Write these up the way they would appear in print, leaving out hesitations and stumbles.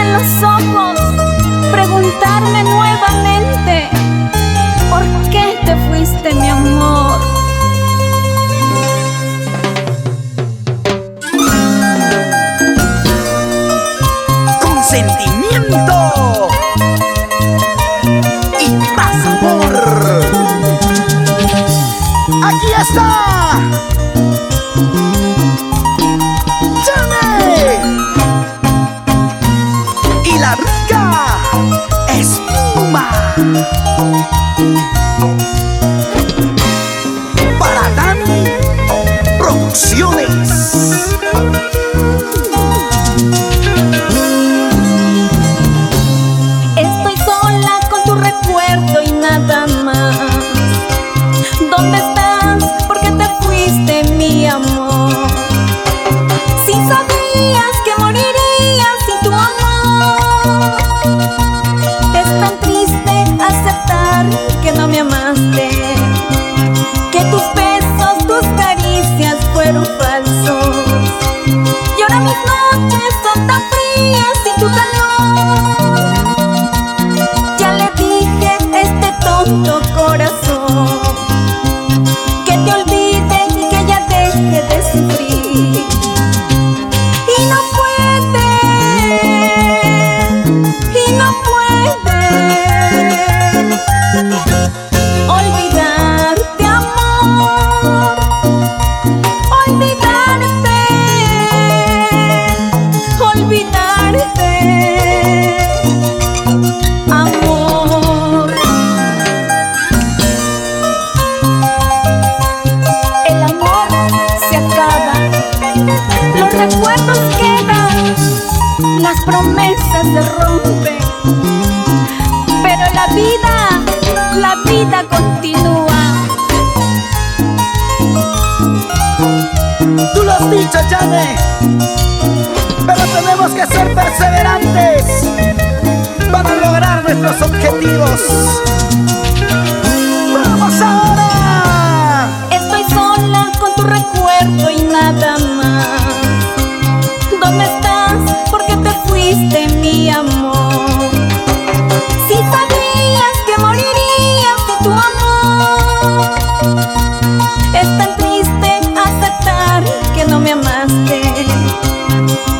en los ojos, preguntarme nuevamente ¿por qué te fuiste, mi amor? Con sentimiento y más amor. Aquí está Johnny y la rica espuma para Dani Producciones. Estoy sola con tu recuerdo y nada más. ¿Dónde estás? ¿Por qué te fuiste, mi amor? Si sabías que morirías sin tu amor. Es tan triste aceptar que no me amaste, que tus besos, tus caricias fueron falsos. Y ahora mis noches son tan frías sin tu calor. Ya le dije a este tonto corazón que te olvide y que ya deje de sufrir. Y no puede, olvidarte, amor, olvidarte, olvidarte, amor. El amor se acaba, los recuerdos quedan, las promesas se rompen, pero la vida continúa. Tú lo has dicho, Johnny, pero tenemos que ser perseverantes para lograr nuestros objetivos. ¡Vamos ahora! Estoy sola con tu recuerdo y nada más. ¿Dónde estás? ¿Por qué te fuiste, mi amor? Si sabías que morirías sin tu amor. Es tan triste aceptar que no me amaste,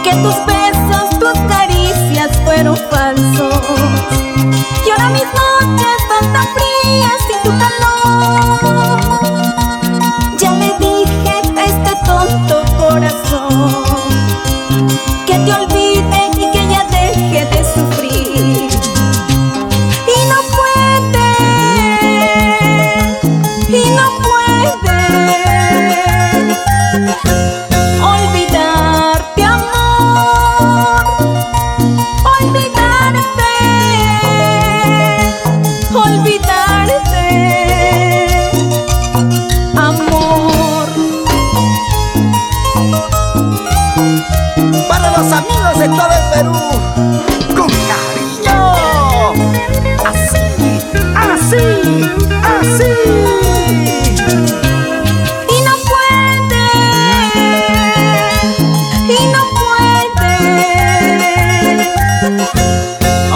que tus besos, tus caricias fueron falsos. Y ahora mis noches son tan frías sin tu calor. Ya le dije a este tonto corazón que te olvide y que ya deje de sufrir. Y no puede, olvidarte, amor, olvidarte, olvidarte, amor. Para los amigos de todo el Perú, con cariño, así, así, así. Y no puede,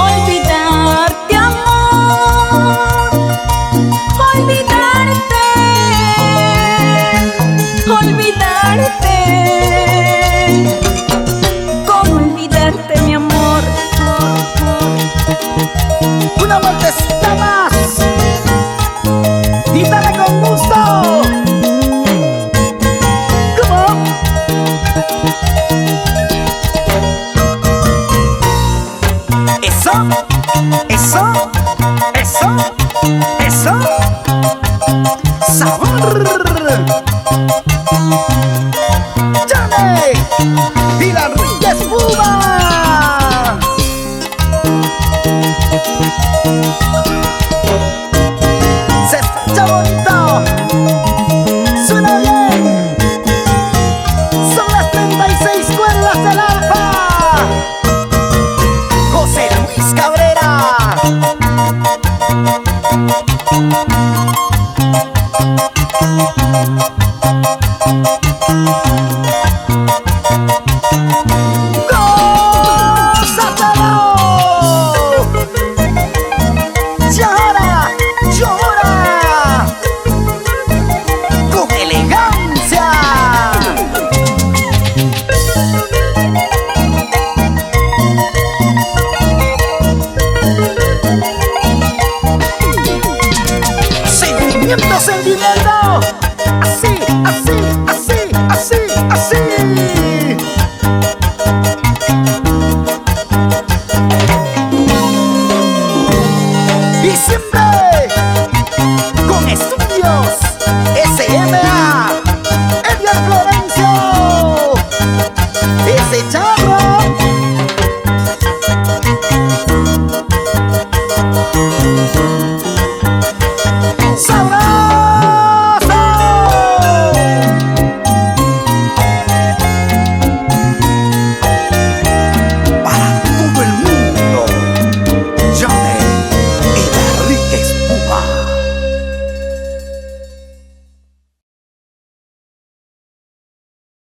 olvidarte, amor, olvidarte, olvidarte. ¿Cómo olvidarte, mi amor? Una vueltecita más y dale con gusto. ¿Cómo? Eso, eso, eso, eso. Sabor. Johnny y la rica espuma. Se escucha bonito, suena bien. Son las 36 cuerdas del Alfa. José Luis Cabrera. ¡Gol! siento sentimiento.